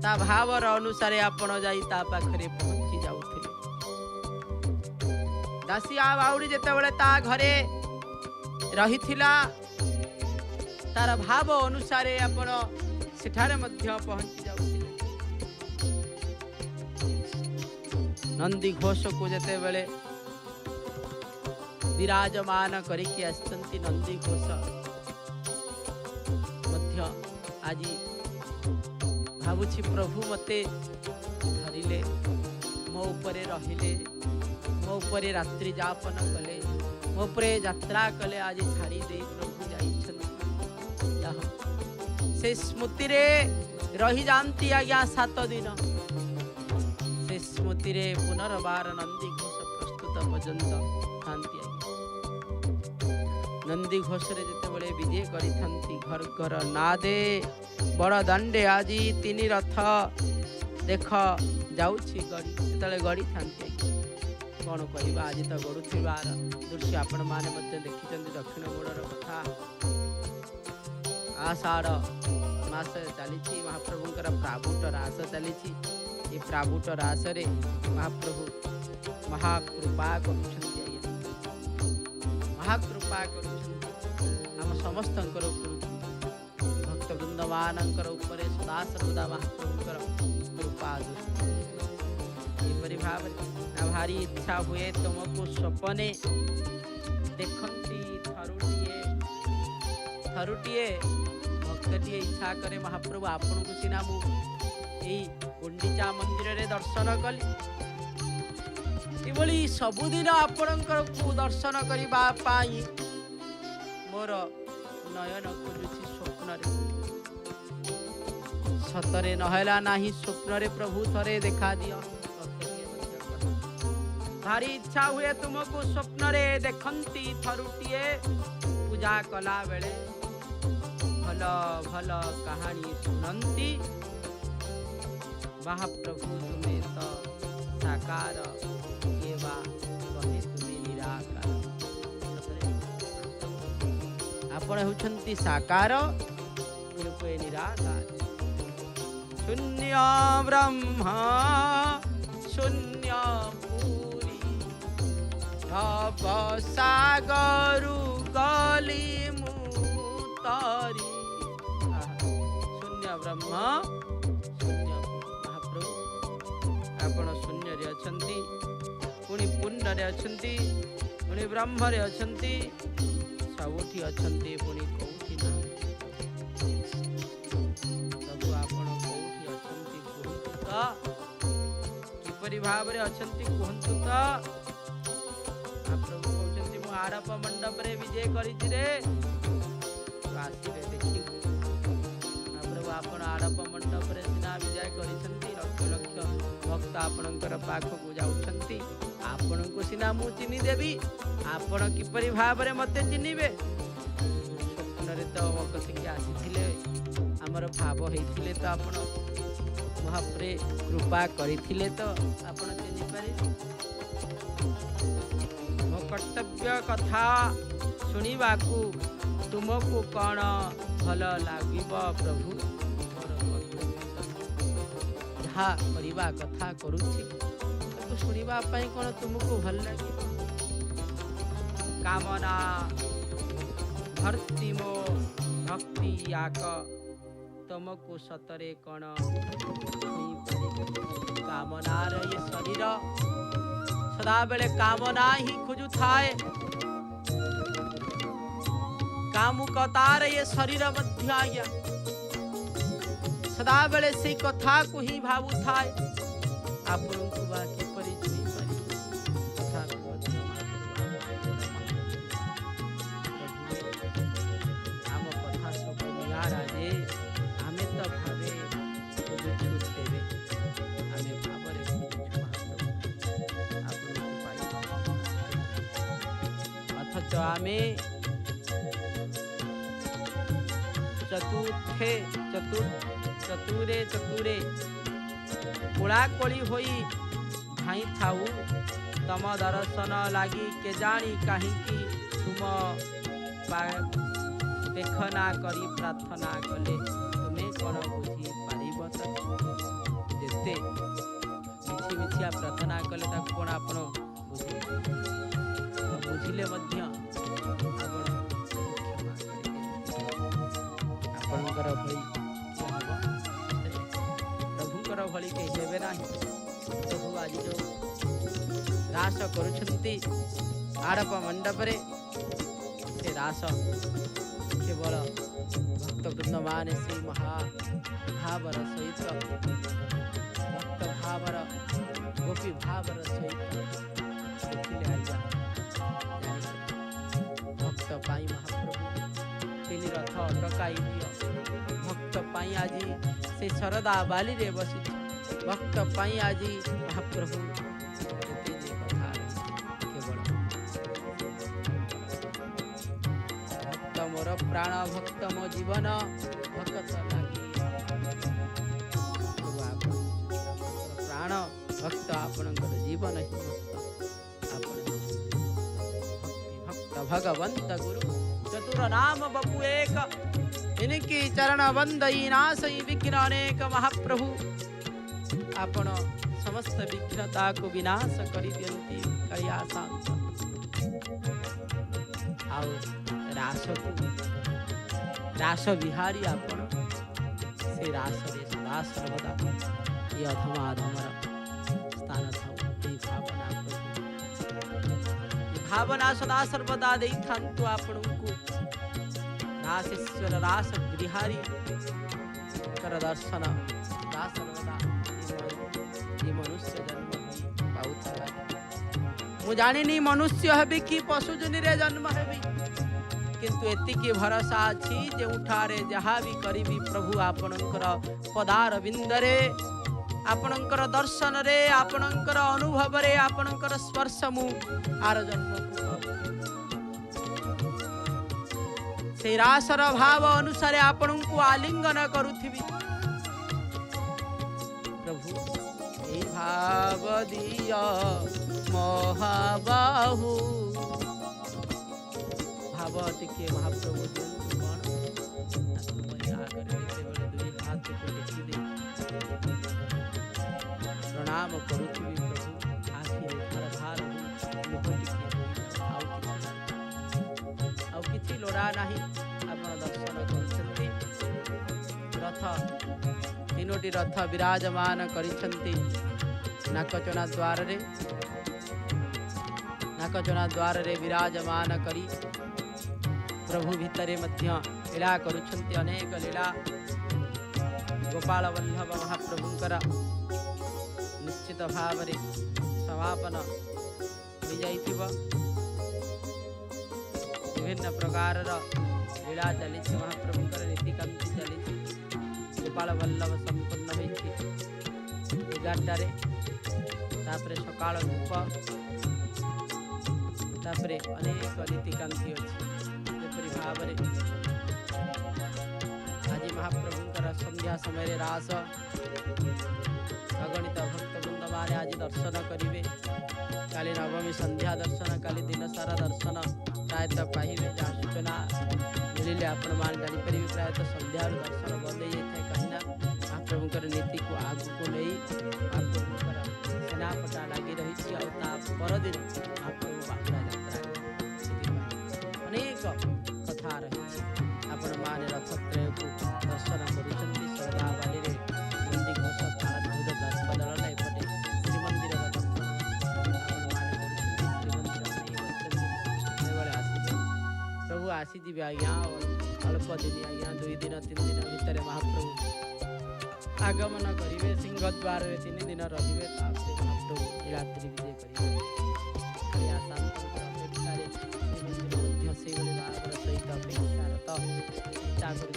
ता भावर अनुसारे आपण जाई ता पाखरे पहुंची जाउथिले दासिया बाउडी जेते बळे ता घरे रहिथिला तार भाव अनुसारे आपण सेठारे मध्य पहुंची जाउथिले नंदी घोष को जेते बेले विराजमान करिके आसचंती नंदी घोष मध्य आज भावुछि प्रभु मते धरिले मो उपरे रहिले मो उपरे रात्रि जापन कले मो उपरे यात्रा कले आज छाड़ी दे प्रभु जाइछन से स्मृति रे रही जानती आज्ञा 7 दिन से स्मृति रे पुनर्बार नंदी घोष प्रस्तुत पर्यंत थांती नंदी घोष रे जेते बळे विजय करी थांती घर घर ना दे बड़ दांडे आजी 3 रथ देख जाउछि गड़ी तले गड़ी थांती कौन कहवा आज तो गड़ुथिबार दृश्य आपण माने मते देखिचंती दक्षिण मोड़र कथा आषाढ़ मास चली महाप्रभुंकर प्राबुट रास चली ये प्राबुट रास रे महाप्रभु महाकृपा करुछंती महाकृपा करुछंती हम समस्तंकर भक्त वृंद मानकर ऊपर सदा सर्वदा महाप्रभुंकर कृपा एपरि भाव भारी इच्छा हुए तुमको स्वप्ने देखंती थरुटिए भक्तटिए इच्छा करे महाप्रभु आपन को सिना मु एई गुंडीचा मंदिर रे दर्शन कली एभली सबुदिन आपणकर को दर्शन करिबा पाई मोर नयन खुलुछि स्वप्न रे सतरे नहला नाही स्वप्न रे प्रभु थरे देखा दियो भारी इच्छा हुए तुमको स्वप्न रे देखंती थरुटिए पूजा कला बेले भल भल कहानी सुनंती महाप्रभु तुम्हें तो साकार ये बा कहे तुम्हें निराकार आपण होछंती साकार रूपे निराकार शून्य ब्रह्म शून्य पूरी भव सागरु गली मुतारी शून्य ब्रह्म शून्य महाप्रभु आपण शून्य रे अछंती पुणी पुण्य रे अछंती पुणी ब्रह्म रे अछंती सबुठी अछंती पुणी कोठी ना सब आपण कोठी अछंती कहंतु त किपरि भाव रे अछंती कहंतु त महाप्रभु कहउछंती मु आड़प मंडप रे विजय करिछि रे आसिबे देखि महाप्रभु आपण आड़प मंडप रे सिना विजय करिछंती लक्ष लक्ष भक्त आपणकर पाखକୁ जाउछंती आपणको सिना मु चिनी देबी आपण किपरि भाव रे मते चिनिबे स्वप्न रे तो कथिके आसीथिले हमर भाव हेथिले तो आपण महाप्रे कृपा करिथिले तो आपण चिनि पारे मो कर्तव्य कथा सुनिबाकू तुमको कौन भल लागिब प्रभु जहाँ करवा कथा करुछि सुनिबा पई कौन तुमको भल लगे कामना भर्ती मो भक्ति याक तो तुमको सतरे कण कामनार ये शरीर सदा बेले कामना ही खोजु थाए कामुकतार ये शरीर मध्य आज्ञा सदा बेले से कथा को ही भावु थाए आपन को बाकी परिचय पारी कथा को आम कथा सब यार आजे हमें तो भावे छूट देवे हमें भावरे आपन को पाई अथच आमे चतुरे कोलाकोली होई धाई थाऊ तम दर्शन लागी के जानी कहीं तुम देखना करी प्रार्थना कले तुम्हें कौन बुझी पारिब जेते मिछि मिछिया प्रार्थना कले ताको कौन आपण बुझिले मध्य आपणकर भई प्रभुंकर भली के हेबे नाही प्रभु आज जो रास करुछंती आड़प मंडप रे से रास केवल भक्त वृंद माने से महाभावर सहित भक्त भावर गोपी भावर सहित देखिले आइबा भक्त पाई महाप्रभु तीन रथ अटकाई दियो भक्त पाई आजी से शरदा बाली रे बसी भक्त पाई आजी महाप्रभु भक्त मोर प्राण भक्त मो जीवन भक्त लागी प्राण भक्त आपणकर जीवन ही भक्त भगवंत गुरु चतुर नाम बपु एक इनकी चरण वंदई नासई विघ्न अनेक महाप्रभु आपण समस्त विघ्नता को विनाश करी दियंती करिया शांत आउ रास बिहारी आपण से रास रे सदा सर्वदा ये अधमा अधमर स्थान थाउ ये भावना सदा सर्वदा देई थांतु आपणको रासेश्वर रास बिहारी कर दर्शन सदा सर्वदा ये मनुष्य जन्म पाउता मु जानिनी मनुष्य हेबी कि पशु जनि रे जन्म हेबी किंतु एतिकी भरोसा अछि जे उठारे जहा भी करिबी प्रभु आपणकर पदार बिंदरे आपणकर दर्शन रे आपणकर अनुभव रे आपणकर स्पर्श मु आर जन्म से रासर भाव अनुसार आपण को आलिंगन करुथिबी प्रभु ए भाव दिया महाबाहु भाव टिके महाप्रभु दुई हाथ को देखी दे प्रणाम करुथिबी प्रभु आखिर धार मुख टिके आउ किछि लोड़ा नाही आपण दर्शन करछंती रथ तीनोटी रथ विराजमान करिछंती नाकचना द्वार रे विराजमान करी प्रभु भितरे मध्य लीला करुछंती अनेक लीला गोपाल वल्लभ महाप्रभुंकर निश्चित भाव रे समापन हो जाइथिबो विभिन्न प्रकार लीला चली महाप्रभुंकर नीतिकांति चली गोपाल वल्लभ संपूर्ण होती 11 तापरे सकाळ धूप तापरे अनेक नीतिकांति अच्छी जेपरी भाव आज महाप्रभुंकर संध्या समय रास अगणित भक्त वृंद माने आज दर्शन करिवे काली नवमी संध्या दर्शन काली दिन सारा दर्शन प्रायतः पाइबे जहाँ सूचना मिले आपण मान जापर प्रायतः संध्या दर्शन बंद हो जाए कहीं महाप्रभुंकर नीति को आगू को नहीं महाप्रभुंकर सेनापटा लगी रही परदिन महाप्रभु बाहुड़ा यात्रा अनेक कथा रही आपण माने रथत्रय को दर्शन करुछंती आसीजे आज्ञा अल्प दिन आज्ञा 2 दिन 3 दिन भितर महाप्रभु आगमन करेंगे सिंहद्वार 3 दिन रे महाप्रभु नीलाद्रि विजय करेंगे सहित अपेक्षारत चिंता कर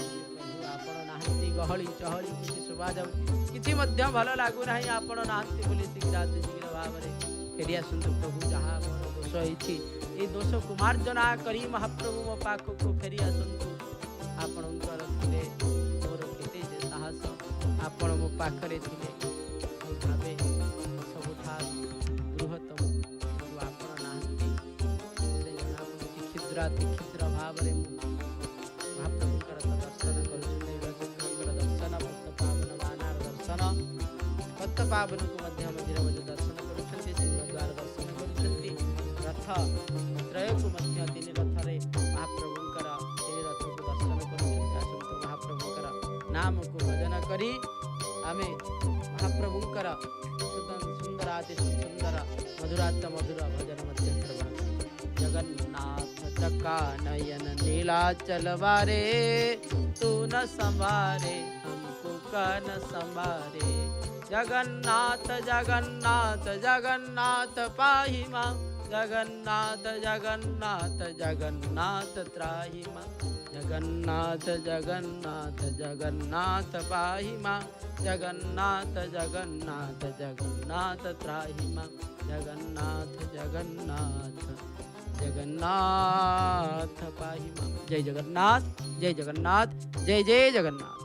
आपण नाहंती गहली चहली किसी शोभा जाऊ किसी भल लगुना आपण नाहंती बोली शीघ्र शीघ्र भाव में फेरी आसतु प्रभु जहाँ मोर दोष होती ये दोष को मार्जना करी महाप्रभु मो पाख को फेरी आसतु आपणकर थे मोर केते साहस आपण मो पाखरे थे भावे सबुठा बृहत्तम आपण नाहंती क्षुद्र क्षुद्र भाव में महाप्रभुकर दर्शन कर दर्शन भक्त पावन बानार दर्शन भक्त पावन को मध्य मंदिर दर्शन कर सिंहद्वार दर्शन कर रथ त्रय को मध्य 3 रथ रे महाप्रभुकर 3 रथ को दर्शन कर महाप्रभुकर नाम को भजन करी आमे महाप्रभुकर सुंदर आदि सुंदर मधुरात मधुर भजन मध्य श्रवण जगन्नाथ चका नयन नीलाचल वारे तू न संभारे हमको का न संभारे जगन्नाथ जगन्नाथ जगन्नाथ पाहि मां जगन्नाथ जगन्नाथ जगन्नाथ त्राहि मां जगन्नाथ जगन्नाथ जगन्नाथ पाहि मां जगन्नाथ जगन्नाथ जगन्नाथ त्राहि मां जगन्नाथ जगन्नाथ जगन्नाथ पाहि मां जय जगन्नाथ जय जगन्नाथ जय जय जगन्नाथ।